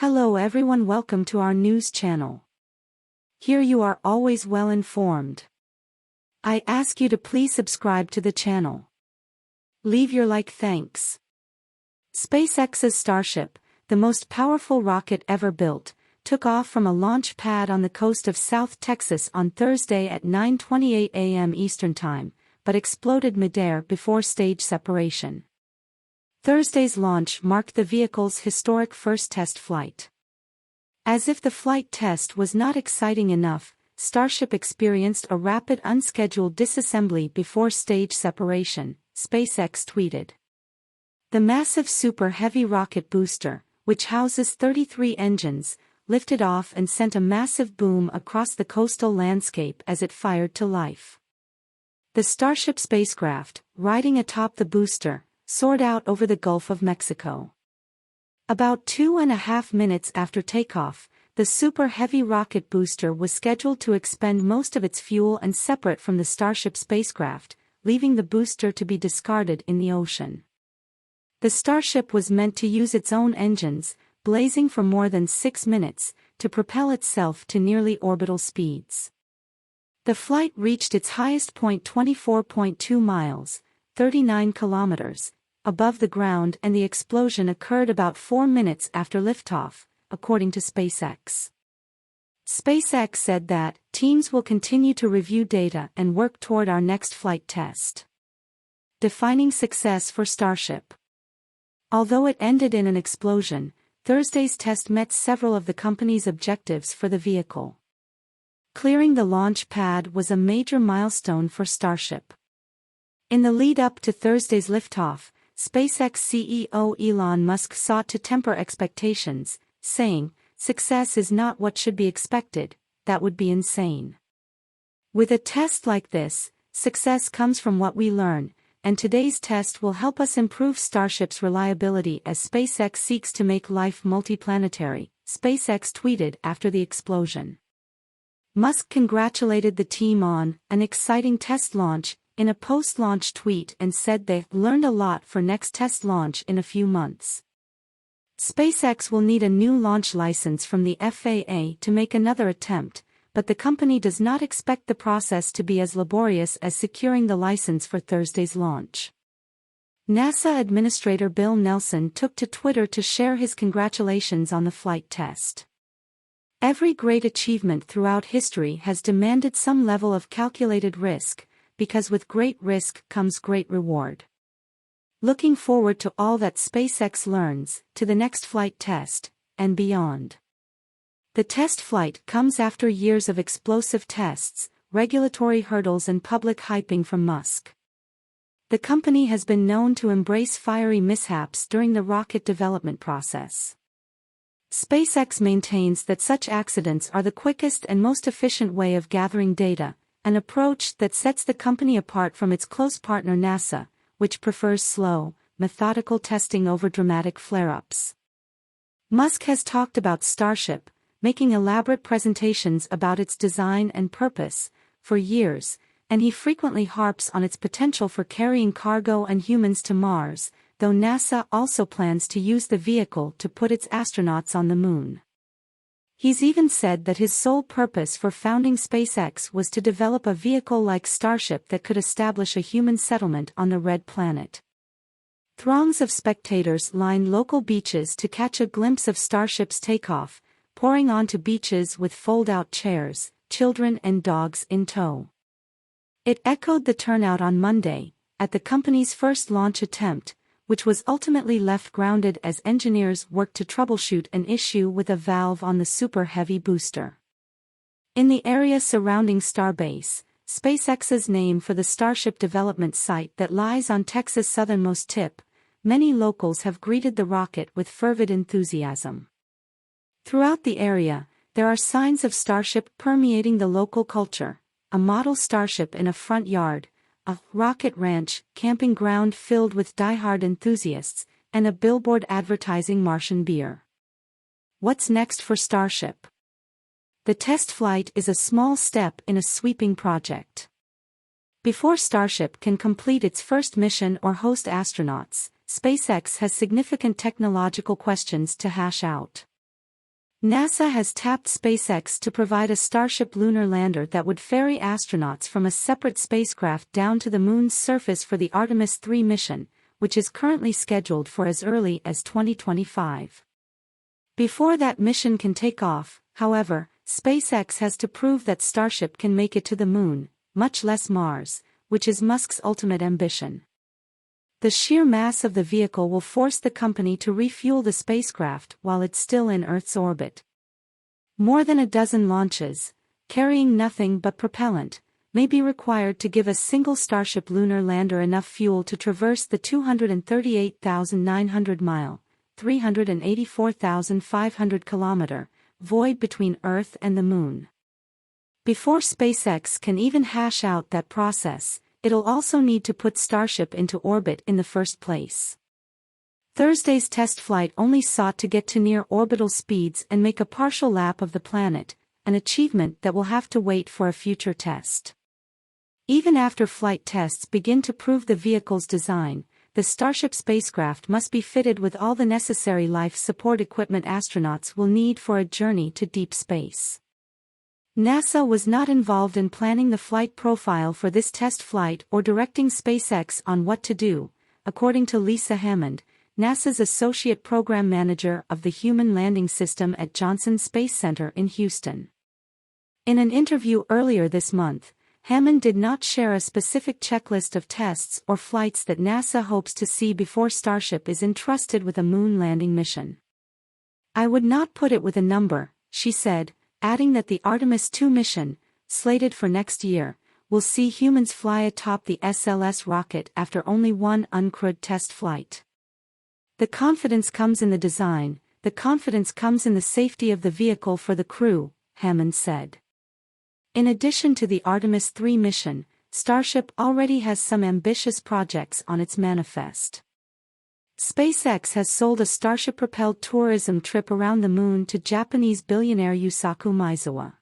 Hello everyone, welcome to our news channel. Here you are always well informed. I ask you to please subscribe to the channel. Leave your like, thanks. SpaceX's Starship, the most powerful rocket ever built, took off from a launch pad on the coast of South Texas on Thursday at 9:28 a.m. Eastern Time, but exploded midair before stage separation. Thursday's launch marked the vehicle's historic first test flight. As if the flight test was not exciting enough, Starship experienced a rapid unscheduled disassembly before stage separation, SpaceX tweeted. The massive Super Heavy rocket booster, which houses 33 engines, lifted off and sent a massive boom across the coastal landscape as it fired to life. The Starship spacecraft, riding atop the booster, soared out over the Gulf of Mexico. About 2.5 minutes after takeoff, the Super Heavy rocket booster was scheduled to expend most of its fuel and separate from the Starship spacecraft, leaving the booster to be discarded in the ocean. The Starship was meant to use its own engines, blazing for more than 6 minutes, to propel itself to nearly orbital speeds. The flight reached its highest point 24.2 miles, 39 kilometers, above the ground, and the explosion occurred about 4 minutes after liftoff, according to SpaceX. SpaceX said that teams will continue to review data and work toward our next flight test. Defining success for Starship. Although it ended in an explosion, Thursday's test met several of the company's objectives for the vehicle. Clearing the launch pad was a major milestone for Starship. In the lead-up to Thursday's liftoff, SpaceX CEO Elon Musk sought to temper expectations, saying, "Success is not what should be expected, that would be insane. With a test like this, success comes from what we learn, and today's test will help us improve Starship's reliability as SpaceX seeks to make life multiplanetary," SpaceX tweeted after the explosion. Musk congratulated the team on an exciting test launch in a post-launch tweet and said they learned a lot for next test launch in a few months. SpaceX will need a new launch license from the FAA to make another attempt, but the company does not expect the process to be as laborious as securing the license for Thursday's launch. NASA Administrator Bill Nelson took to Twitter to share his congratulations on the flight test. Every great achievement throughout history has demanded some level of calculated risk, because with great risk comes great reward. Looking forward to all that SpaceX learns, to the next flight test, and beyond. The test flight comes after years of explosive tests, regulatory hurdles and public hyping from Musk. The company has been known to embrace fiery mishaps during the rocket development process. SpaceX maintains that such accidents are the quickest and most efficient way of gathering data, an approach that sets the company apart from its close partner NASA, which prefers slow, methodical testing over dramatic flare-ups. Musk has talked about Starship, making elaborate presentations about its design and purpose, for years, and he frequently harps on its potential for carrying cargo and humans to Mars, though NASA also plans to use the vehicle to put its astronauts on the moon. He's even said that his sole purpose for founding SpaceX was to develop a vehicle like Starship that could establish a human settlement on the Red Planet. Throngs of spectators line local beaches to catch a glimpse of Starship's takeoff, pouring onto beaches with fold-out chairs, children and dogs in tow. It echoed the turnout on Monday, at the company's first launch attempt, which was ultimately left grounded as engineers worked to troubleshoot an issue with a valve on the Super Heavy booster. In the area surrounding Starbase, SpaceX's name for the Starship development site that lies on Texas' southernmost tip, many locals have greeted the rocket with fervid enthusiasm. Throughout the area, there are signs of Starship permeating the local culture, a model Starship in a front yard, a rocket ranch, camping ground filled with die-hard enthusiasts, and a billboard advertising Martian beer. What's next for Starship? The test flight is a small step in a sweeping project. Before Starship can complete its first mission or host astronauts, SpaceX has significant technological questions to hash out. NASA has tapped SpaceX to provide a Starship lunar lander that would ferry astronauts from a separate spacecraft down to the Moon's surface for the Artemis 3 mission, which is currently scheduled for as early as 2025. Before that mission can take off, however, SpaceX has to prove that Starship can make it to the Moon, much less Mars, which is Musk's ultimate ambition. The sheer mass of the vehicle will force the company to refuel the spacecraft while it's still in Earth's orbit. More than a dozen launches, carrying nothing but propellant, may be required to give a single Starship lunar lander enough fuel to traverse the 238,900-mile, 384,500-kilometer, void between Earth and the Moon. Before SpaceX can even hash out that process, it'll also need to put Starship into orbit in the first place. Thursday's test flight only sought to get to near orbital speeds and make a partial lap of the planet, an achievement that will have to wait for a future test. Even after flight tests begin to prove the vehicle's design, the Starship spacecraft must be fitted with all the necessary life support equipment astronauts will need for a journey to deep space. NASA was not involved in planning the flight profile for this test flight or directing SpaceX on what to do, according to Lisa Hammond, NASA's Associate Program Manager of the Human Landing System at Johnson Space Center in Houston. In an interview earlier this month, Hammond did not share a specific checklist of tests or flights that NASA hopes to see before Starship is entrusted with a moon landing mission. "I would not put it with a number," she said, adding that the Artemis 2 mission, slated for next year, will see humans fly atop the SLS rocket after only one uncrewed test flight. "The confidence comes in the design, the confidence comes in the safety of the vehicle for the crew," Hammond said. In addition to the Artemis 3 mission, Starship already has some ambitious projects on its manifest. SpaceX has sold a Starship-propelled tourism trip around the Moon to Japanese billionaire Yusaku Maezawa.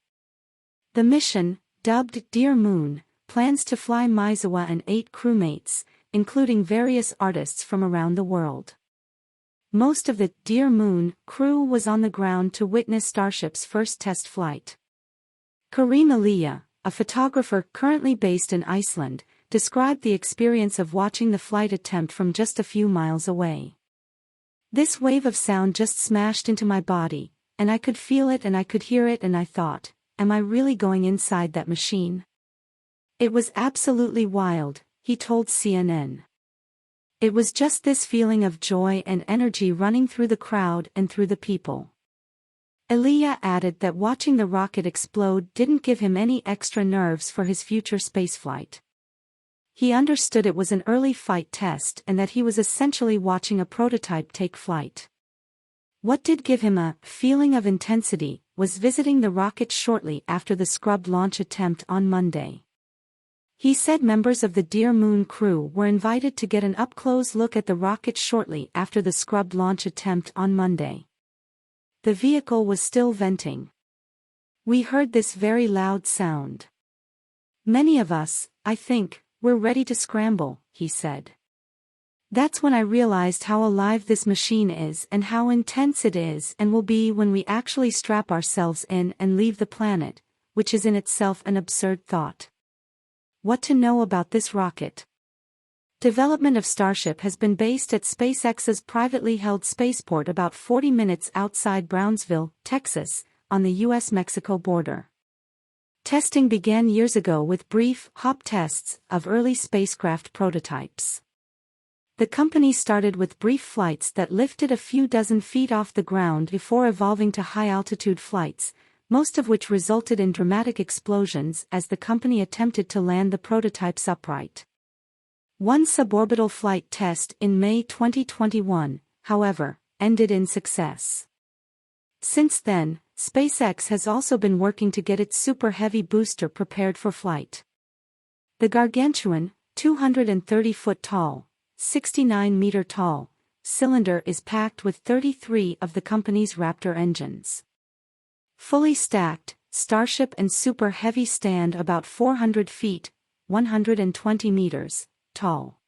The mission, dubbed Dear Moon, plans to fly Maezawa and 8 crewmates, including various artists from around the world. Most of the Dear Moon crew was on the ground to witness Starship's first test flight. Kareem Aliyah, a photographer currently based in Iceland, described the experience of watching the flight attempt from just a few miles away. "This wave of sound just smashed into my body, and I could feel it and I could hear it and I thought, am I really going inside that machine? It was absolutely wild," he told CNN. "It was just this feeling of joy and energy running through the crowd and through the people." Aliyah added that watching the rocket explode didn't give him any extra nerves for his future spaceflight. He understood it was an early flight test and that he was essentially watching a prototype take flight. What did give him a feeling of intensity was visiting the rocket shortly after the scrubbed launch attempt on Monday. He said members of the Dear Moon crew were invited to get an up-close look at the rocket shortly after the scrubbed launch attempt on Monday. The vehicle was still venting. "We heard this very loud sound. Many of us, I think, we're ready to scramble," he said. "That's when I realized how alive this machine is and how intense it is and will be when we actually strap ourselves in and leave the planet, which is in itself an absurd thought." What to know about this rocket? Development of Starship has been based at SpaceX's privately held spaceport about 40 minutes outside Brownsville, Texas, on the U.S.-Mexico border. Testing began years ago with brief, hop tests of early spacecraft prototypes. The company started with brief flights that lifted a few dozen feet off the ground before evolving to high-altitude flights, most of which resulted in dramatic explosions as the company attempted to land the prototypes upright. One suborbital flight test in May 2021, however, ended in success. Since then, SpaceX has also been working to get its Super Heavy booster prepared for flight. The gargantuan, 230-foot tall, 69-meter tall, cylinder is packed with 33 of the company's Raptor engines. Fully stacked, Starship and Super Heavy stand about 400 feet, 120 meters, tall.